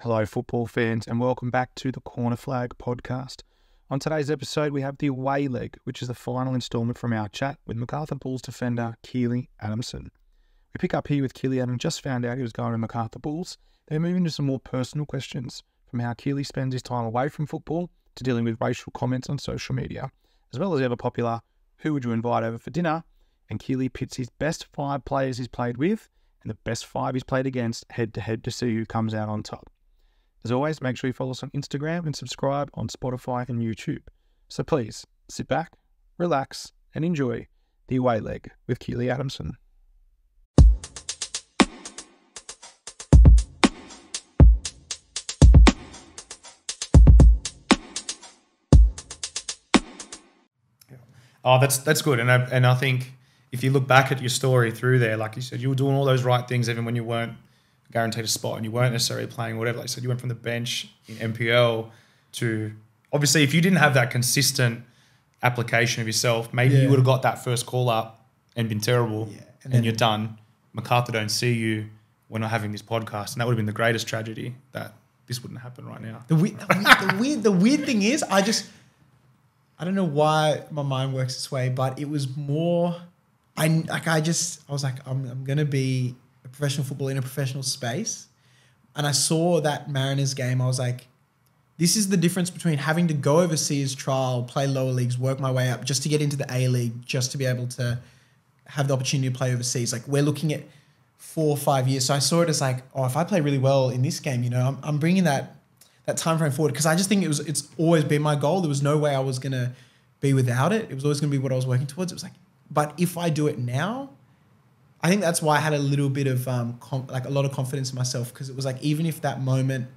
Hello, football fans, and welcome back to the Corner Flag podcast. On today's episode, we have the away leg, which is the final instalment from our chat with MacArthur Bulls defender Kealey Adamson. We pick up here with Kealey Adamson, just found out he was going to MacArthur Bulls. Then we move into some more personal questions, from how Kealey spends his time away from football to dealing with racial comments on social media, as well as the ever popular who would you invite over for dinner, and Kealey pits his best 5 players he's played with and the best 5 he's played against head-to-head to see who comes out on top. As always, make sure you follow us on Instagram and subscribe on Spotify and YouTube. So please, sit back, relax, and enjoy the away leg with Kealey Adamson. Oh, that's good. And I think if you look back at your story through there, like you said, you were doing all those right things even when you weren't guaranteed a spot and you weren't necessarily playing whatever. Like you said, you went from the bench in MPL to, obviously, if you didn't have that consistent application of yourself, maybe you would have got that first call up and been terrible, and then you're done. MacArthur don't see you. We're not having this podcast, and that would have been the greatest tragedy that this wouldn't happen right now. The weird thing is, I don't know why my mind works this way, but it was more, I was like, I'm going to be a professional footballer in a professional space. And I saw that Mariners game. I was like, this is the difference between having to go overseas, trial, play lower leagues, work my way up just to get into the A-League, just to be able to have the opportunity to play overseas. Like, we're looking at 4 or 5 years. So I saw it as like, if I play really well in this game, I'm bringing that time frame forward, because I just think it's always been my goal. There was no way I was going to be without it. It was always going to be what I was working towards. It was like, but if I do it now, I think that's why I had a little bit of a lot of confidence in myself, because it was like, even if that moment,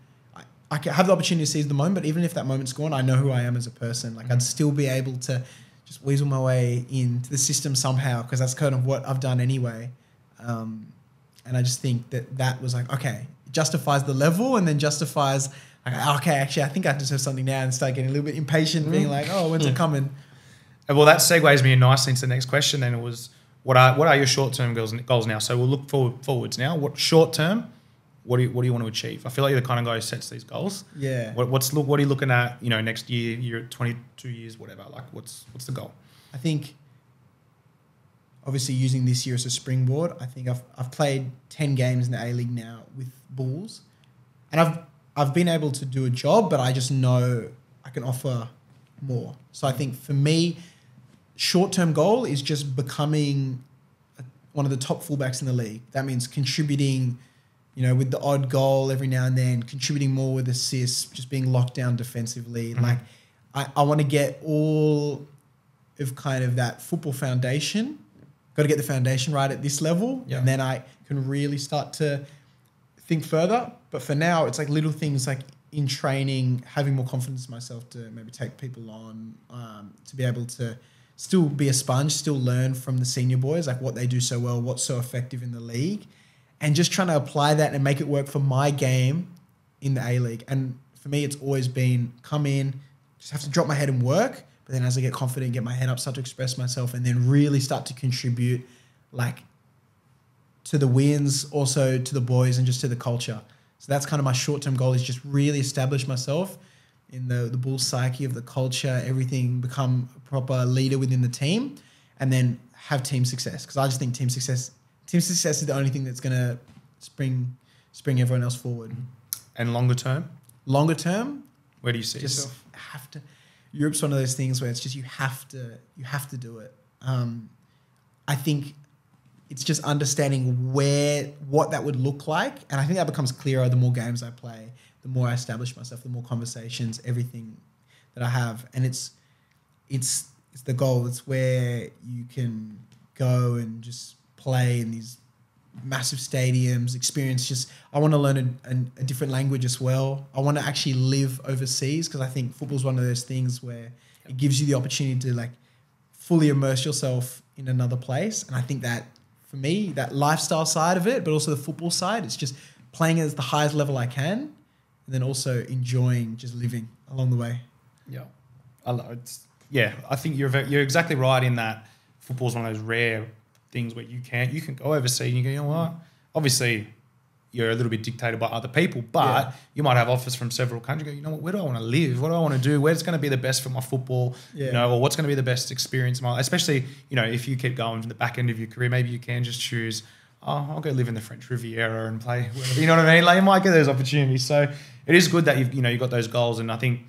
I can have the opportunity to seize the moment, but even if that moment's gone, I know who I am as a person. Like, I'd still be able to just weasel my way into the system somehow, because that's kind of what I've done anyway. And I just think that was like, okay, it justifies the level, and then justifies like, okay, actually, I think I deserve something now, and start getting a little bit impatient, being like, oh, when's it coming? Well, that segues me nicely into the next question. Then it was, what are your short-term goals now? So we'll look forwards now. What short-term? What do you want to achieve? I feel like you're the kind of guy who sets these goals. Yeah. What are you looking at? Next year, 22 years, whatever. Like, what's the goal? I think, obviously, using this year as a springboard, I think I've played 10 games in the A-League now with Bulls, and I've been able to do a job, but I just know I can offer more. So I think for me, short-term goal is just becoming one of the top fullbacks in the league. That means contributing, with the odd goal every now and then, contributing more with assists, just being locked down defensively. Mm-hmm. Like, I want to get all of kind of that football foundation. Got to get the foundation right at this level, and then I can really start to think further. But for now, it's like little things like in training, having more confidence in myself to maybe take people on, to be able to still be a sponge, still learn from the senior boys, like what they do so well, what's so effective in the league, and just trying to apply that and make it work for my game in the A-League. And for me, it's always been come in, just have to drop my head and work, but then as I get confident, get my head up, start to express myself, and then really start to contribute like to the wins, also to the boys, and just to the culture. So that's kind of my short-term goal, is just really establish myself in the Bulls psyche of the culture, everything, become a proper leader within the team, and then have team success. Because I just think team success is the only thing that's going to spring everyone else forward. And longer term? Longer term? Where do you see yourself? Europe's one of those things where it's just you have to do it. I think it's just understanding what that would look like. And I think that becomes clearer the more games I play, the more I establish myself, the more conversations, everything that I have. And it's the goal. It's where you can go and just play in these massive stadiums, experience I want to learn a different language as well. I want to actually live overseas, because I think football's one of those things where it gives you the opportunity to like fully immerse yourself in another place. And I think that, for me, that lifestyle side of it, but also the football side, it's just playing at the highest level I can, and then also enjoying just living along the way. Yeah, I think you're exactly right in that football's one of those rare things where you can go overseas and you go, you know what? Obviously, you're a little bit dictated by other people, but you might have offers from several countries. You go, you know what, where do I want to live? What do I want to do? Where's going to be the best for my football? You know, or what's going to be the best experience? Especially, you know, if you keep going from the back end of your career, maybe you can just choose, I'll go live in the French Riviera and play wherever. You know what I mean? Like, you might get those opportunities. So it is good that you've got those goals. And I think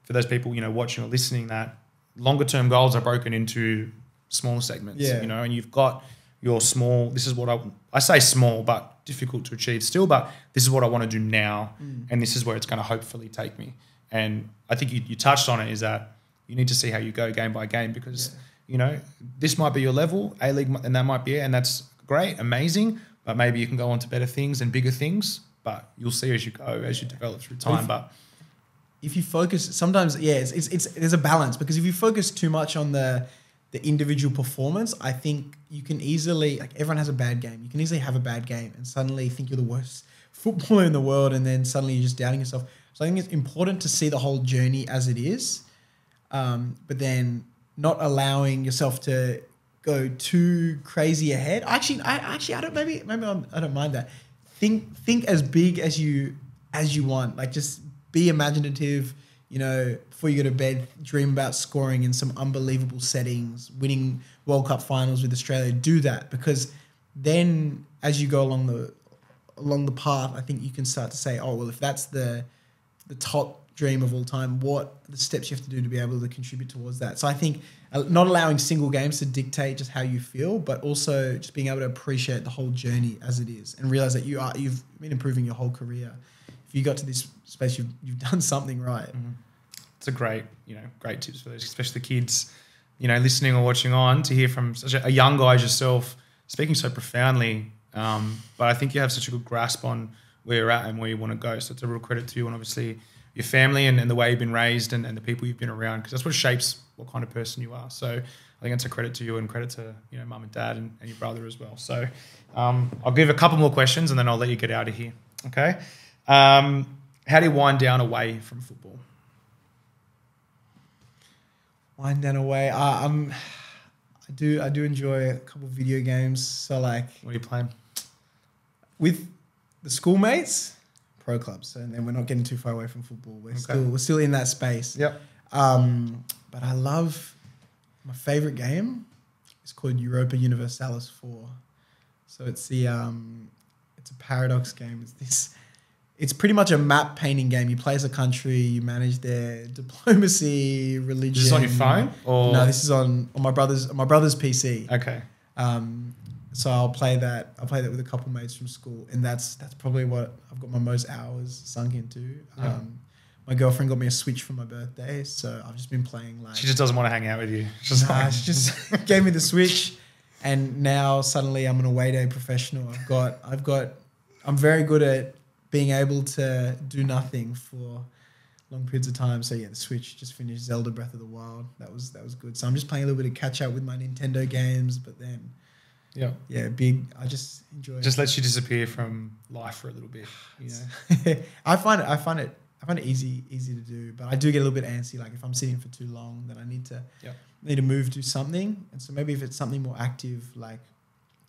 for those people, you know, watching or listening, that longer term goals are broken into smaller segments, you know, and you've got your small, this is what I say small, but difficult to achieve still, but this is what I want to do now. And this is where it's going to hopefully take me. And I think you touched on it, is that you need to see how you go game by game, because, you know, this might be your level, A-League, and that might be it. And that's great, amazing, but maybe you can go on to better things and bigger things, but you'll see as you go, as you develop through time. But if you focus, sometimes, it's there's a balance, because if you focus too much on the individual performance, I think you can easily, like, everyone has a bad game. You can easily have a bad game and suddenly think you're the worst footballer in the world, and then suddenly you're just doubting yourself. So I think it's important to see the whole journey as it is, but then not allowing yourself to go too crazy ahead. I don't. Maybe I don't mind that. Think as big as you want. Like, just be imaginative. You know, before you go to bed, dream about scoring in some unbelievable settings, winning World Cup finals with Australia. Do that, because then as you go along the path, I think you can start to say, oh, well, if that's the top dream of all time, what are the steps you have to do to be able to contribute towards that? So I think not allowing single games to dictate just how you feel, but also just being able to appreciate the whole journey as it is, and realize that you've been improving your whole career. If you got to this space, you've done something right. It's a great tips for those, especially the kids, you know, listening or watching on, to hear from such a young guy as yourself speaking so profoundly. But I think you have such a good grasp on where you're at and where you want to go. So it's a real credit to you, and obviously your family and the way you've been raised and the people you've been around, because that's what shapes what kind of person you are. So I think it's a credit to you, and credit to, you know, mum and dad and your brother as well. So I'll give a couple more questions and then I'll let you get out of here. Okay. How do you wind down away from football? Wind down away. I do enjoy a couple of video games. So, like, What are you playing? with the schoolmates, pro clubs, and then we're not getting too far away from football. We're still in that space. Yep. But I love, my favorite game is called Europa Universalis 4. So it's it's a paradox game. It's pretty much a map painting game. You play as a country, you manage their diplomacy, religion. Is this on your phone? Or? No, this is on my brother's PC. Okay. So I'll play that with a couple mates from school, and that's probably what I've got my most hours sunk into. Yeah. My girlfriend got me a Switch for my birthday, so I've just been playing, like... She just doesn't want to hang out with you. She just gave me the Switch, and now suddenly I'm an away day professional. I'm very good at being able to do nothing for long periods of time. So yeah, the Switch, just finished Zelda Breath of the Wild. That was good. So I'm just playing a little bit of catch up with my Nintendo games, but then I just enjoy it. Just lets you disappear from life for a little bit. You know? I find it easy to do, but I do get a little bit antsy. Like, if I'm sitting for too long, then I need to move, do something. And so maybe if it's something more active, like,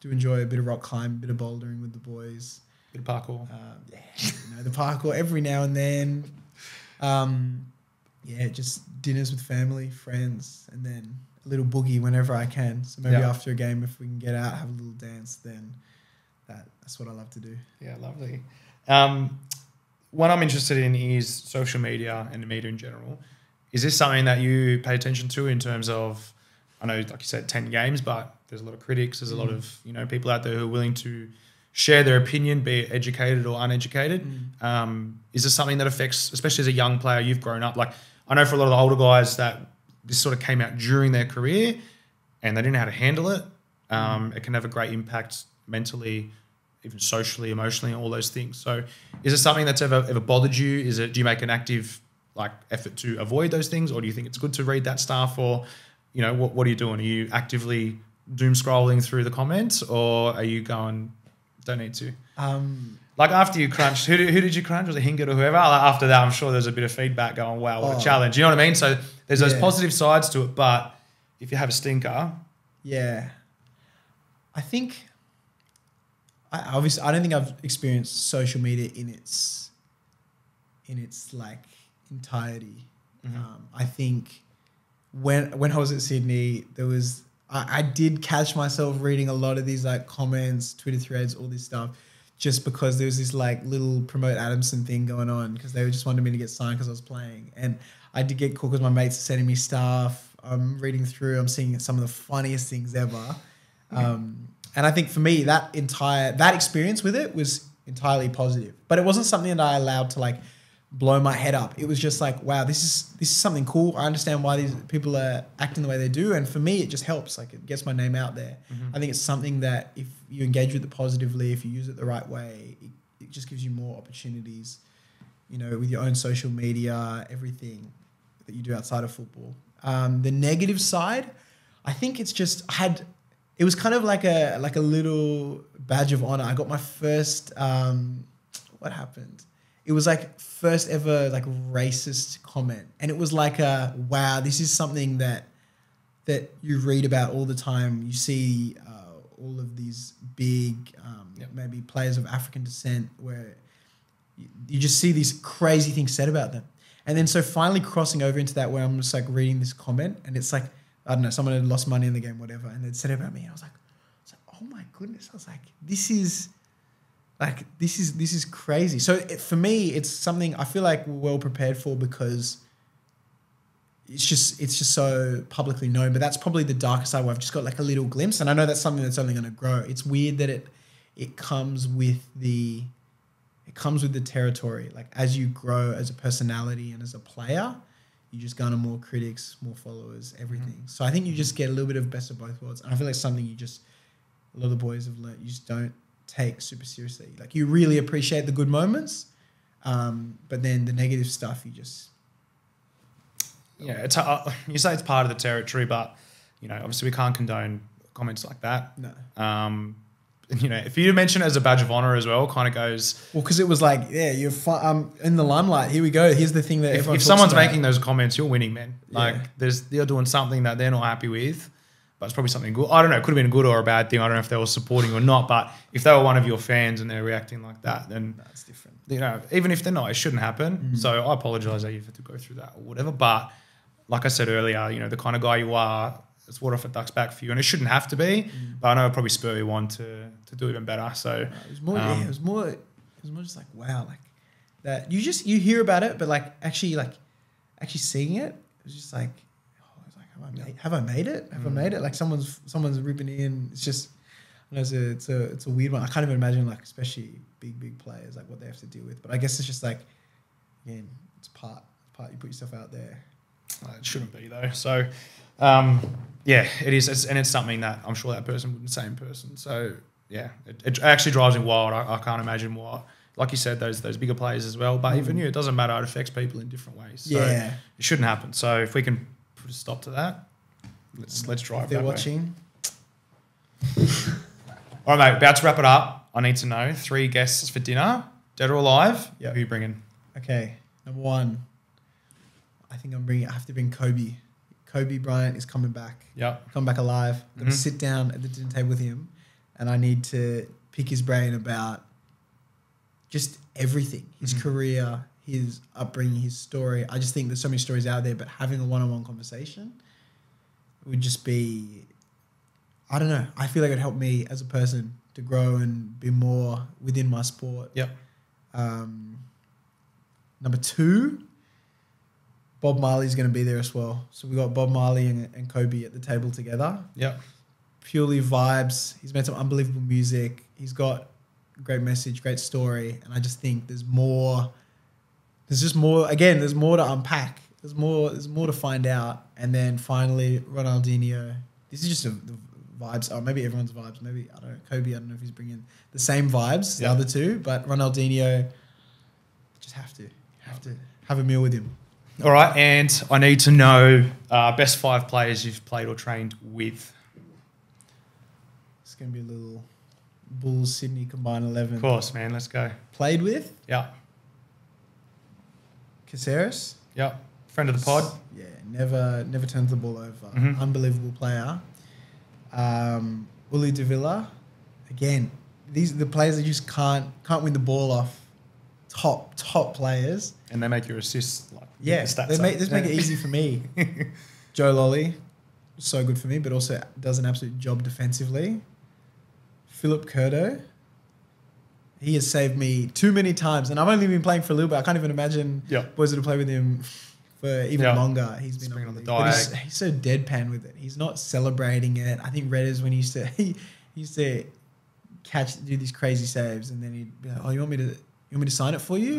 do enjoy a bit of rock climbing, a bit of bouldering with the boys. Bit of parkour. The parkour every now and then. Just dinners with family, friends, and then a little boogie whenever I can. So maybe after a game, if we can get out, have a little dance, then that's what I love to do. Yeah, lovely. What I'm interested in is social media and the media in general. Is this something that you pay attention to in terms of, I know, like you said, 10 games, but there's a lot of critics, there's a lot of, you know, people out there who are willing to share their opinion, be it educated or uneducated. Is this something that affects, especially as a young player, you've grown up? Like, I know for a lot of the older guys that this sort of came out during their career and they didn't know how to handle it. It can have a great impact mentally, even socially, emotionally, all those things. So is it something that's ever bothered you? Do you make an active, like, effort to avoid those things, or do you think it's good to read that stuff? Or, you know, what are you doing? Are you actively doom scrolling through the comments, or are you going, don't need to? Like, after you crunched, who did you crunch? Was it Hingert or whoever? After that, I'm sure there's a bit of feedback going, wow, what a challenge. You know what I mean? So there's those positive sides to it, but if you have a stinker. Yeah. I think I don't think I've experienced social media in its like entirety. I think when I was at Sydney, there was I did catch myself reading a lot of these like comments, Twitter threads, all this stuff, just because there was this like little promote Adamson thing going on because they just wanted me to get signed because I was playing, and I did get cool because my mates are sending me stuff. I'm reading through, I'm seeing some of the funniest things ever. And I think for me, that experience with it was entirely positive, but it wasn't something that I allowed to like blow my head up. It was just like, wow, this is something cool. I understand why these people are acting the way they do. And for me, it just helps. Like it gets my name out there. I think it's something that if you engage with it positively, if you use it the right way, it just gives you more opportunities, you know, with your own social media, everything that you do outside of football. The negative side, I think it's just, it was kind of like a little badge of honor. I got my first, what happened? It was like first ever like racist comment. And it was like wow, this is something that you read about all the time. You see all of these big, maybe players of African descent where you just see these crazy things said about them. And then so finally crossing over into that where I'm just like reading this comment and it's like, I don't know, someone had lost money in the game, whatever, and they'd said it about me. And I was like, oh my goodness. I was like, this is crazy. So for me, it's something I feel like we're well prepared for because it's just so publicly known. But that's probably the darker side where I've just got like a little glimpse. And I know that's something that's only going to grow. It's weird that it comes with the territory. Like as you grow as a personality and as a player, you just garner more critics, more followers, everything. So I think you just get a little bit of best of both worlds. And I feel like something a lot of the boys have learned, you just don't take super seriously. Like you really appreciate the good moments, but then the negative stuff, you just... Yeah, it's you say it's part of the territory, but, you know, obviously we can't condone comments like that. No. You know, if you mention it as a badge of honor as well, kind of goes... Well, because it was like, yeah, you're in the limelight. Here we go. Here's the thing that if someone's making those comments, you're winning, man. Like they're doing something that they're not happy with, but it's probably something good. I don't know. It could have been a good or a bad thing. I don't know if they were supporting or not, but if they were one of your fans and they're reacting like that, then that's different. You know, even if they're not, it shouldn't happen. So I apologize that you've had to go through that or whatever. But like I said earlier, you know, the kind of guy you are, it's water off a duck's back for you, and it shouldn't have to be. But I know it'll probably spur you on to do even better. So it was more, it was more just like, wow, like that. You hear about it, but like actually seeing it, it was just like, have I made it? Have I made it? Like someone's ripping in. It's just, you know, it's a weird one. I can't even imagine, like, especially big players, like what they have to deal with. But I guess it's just like, again, it's part you put yourself out there. It shouldn't be though. So, yeah, it is, and it's something that I'm sure that person wouldn't say in person. So yeah, it actually drives me wild. I can't imagine what, like you said, those bigger players as well. But even you, it doesn't matter. It affects people in different ways. So it shouldn't happen. So if we can put a stop to that, let's drive. If they're watching. All right, mate. About to wrap it up. I need to know 3 guests for dinner, dead or alive. Yeah. Who are you bringing? Okay, number 1. I think I have to bring Kobe. Kobe Bryant is coming back. Yeah. Coming back alive. I'm going to sit down at the dinner table with him and I need to pick his brain about just everything. His career, his upbringing, his story. I just think there's so many stories out there, but having a one-on-one conversation would just be, I don't know. I feel like it would help me as a person to grow and be more within my sport. Yep. Number 2, Bob Marley's going to be there as well. So we got Bob Marley and Kobe at the table together. Yep. Purely vibes. He's made some unbelievable music. He's got a great message, great story. And I just think there's more. There's just more. Again, there's more to unpack. There's more to find out. And then finally, Ronaldinho. This is just the vibes. Oh, maybe everyone's vibes. Maybe, I don't know, Kobe, I don't know if he's bringing the same vibes, the other two. But Ronaldinho, just have to have a meal with him. All right, and I need to know best 5 players you've played or trained with. It's going to be a little Bulls Sydney combined 11. Of course, man. Let's go. Played with? Yeah. Caceres? Yeah. Friend of the pod? Yeah, never turns the ball over. Unbelievable player. Uli Davila. Again, the players that just can't win the ball off top players. And they make your assists like Yeah, the stats they make up. it easy for me. Joe Lolly, so good for me, but also does an absolute job defensively. Philip Curto, he has saved me too many times, and I've only been playing for a little bit. I can't even imagine boys that have played with him for even longer. He's been on the diag. But he's so deadpan with it. He's not celebrating it. I think Redders, when he used to do these crazy saves, and then he'd be like, "Oh, you want me to sign it for you?"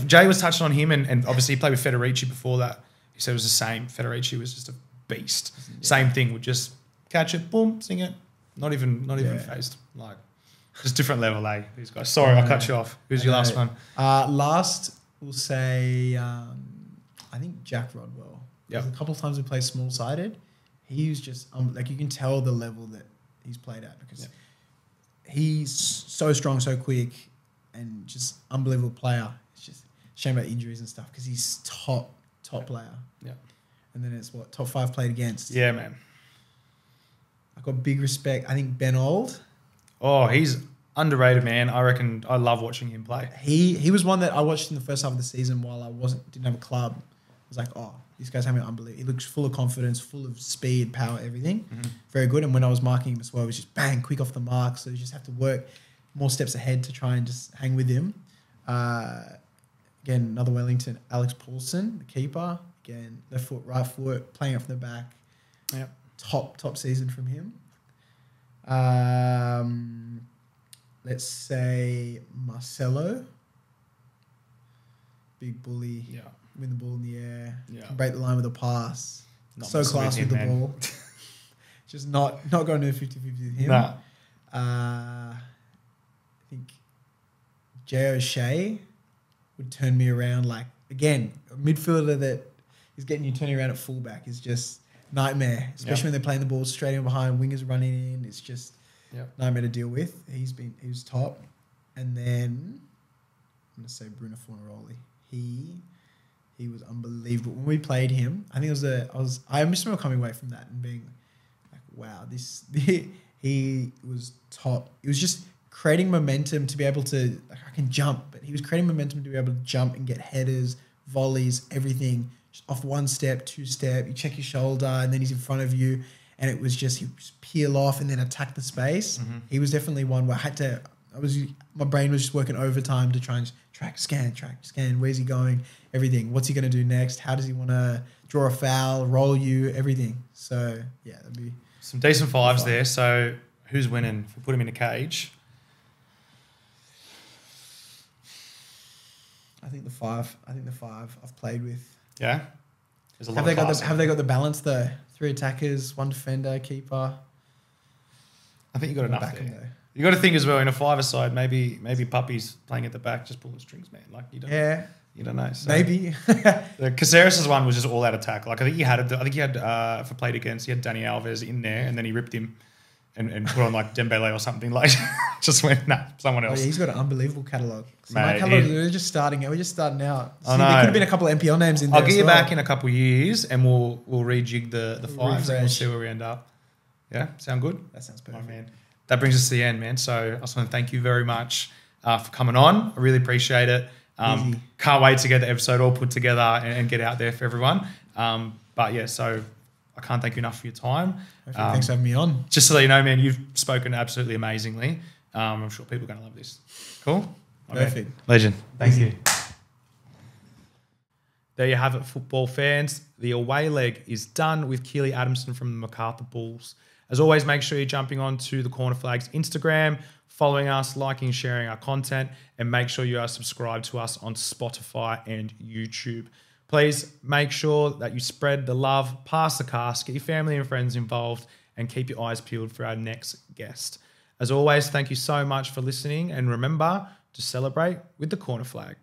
Jay was touching on him, and obviously he played with Federici before that. He said it was the same. Federici was just a beast. Yeah. Same thing. Would just catch it, boom, sing it. Not even phased. Like, just different level, eh? These guys. Sorry, I cut you off. Who's your last one? Last, we'll say, I think Jack Rodwell. Yeah. A couple of times we played small-sided. He's just, like, you can tell the level that he's played at because he's so strong, so quick, and just unbelievable player. It's just a shame about injuries and stuff because he's top player. Yeah. And then it's top 5 played against. Yeah, man. I've got big respect. I think Ben Old. Oh, he's underrated, man. I reckon I love watching him play. He was one that I watched in the first half of the season while I didn't have a club. I was like, oh, these guys have me unbelievable. He looks full of confidence, full of speed, power, everything. Mm-hmm. Very good. And when I was marking him as well, it was just bang, quick off the mark. So you just have to work more steps ahead to try and just hang with him. Again, another Wellington, Alex Paulson, the keeper. Again, left foot, right foot, playing up from the back. Yep. Top season from him. Let's say Marcelo. Big bully. Yeah. Win the ball in the air. Yeah. Can break the line with a pass. Not so class with the ball. Just not going to 50-50 with him. Nah. I think Jay O'Shea would turn me around. Like, again, a midfielder that is getting you turning around at fullback is just nightmare, especially when they're playing the ball straight in behind, wingers running in. It's just nightmare to deal with. He was top. And then I'm going to say Bruno Fornaroli. He was unbelievable. When we played him, I think I just remember coming away from that and being like, wow, he was top. It was just creating momentum to be able to, like, I can jump, but he was creating momentum to be able to jump and get headers, volleys, everything. Just off one step, two step, you check your shoulder, and then he's in front of you, and it was just, he would just peel off and then attack the space. Mm-hmm. He was definitely one where my brain was just working overtime to try and track, scan, where's he going, everything. What's he going to do next? How does he want to draw a foul, roll you, everything. So, yeah, that'd be... Some decent fives there. So, who's winning? If we put him in a cage... I think the five I've played with. Yeah. There's a lot have they got the balance though? 3 attackers, 1 defender, keeper. I think you got enough there. You got to think as well in a 5-a-side. Maybe Puppy's playing at the back, just pull the strings, man. Like you don't know. So maybe the Caceres' one was just all out attack. Like I think he had if I played against, he had Danny Alves in there, and then he ripped him and put on like Dembele or something. Like just went someone else. Yeah, he's got an unbelievable catalogue. My catalogue, we're just starting out. There could have been a couple of NPL names in there. I'll get you back in a couple of years, and we'll rejig the fives and we'll see where we end up. Yeah, sound good? That sounds perfect. Oh, man. That brings us to the end, man. So I just want to thank you very much for coming on. I really appreciate it. Can't wait to get the episode all put together and get out there for everyone. But yeah, so I can't thank you enough for your time. Thanks for having me on. Just to let you know, man, you've spoken absolutely amazingly. I'm sure people are going to love this. Cool? Perfect. Legend. Thank you. There you have it, football fans. The away leg is done with Kealey Adamson from the MacArthur Bulls. As always, make sure you're jumping on to the Corner Flags Instagram, following us, liking, sharing our content, and make sure you are subscribed to us on Spotify and YouTube. Please make sure that you spread the love, pass the cast, get your family and friends involved, and keep your eyes peeled for our next guest. As always, thank you so much for listening, and remember to celebrate with the Corner Flag.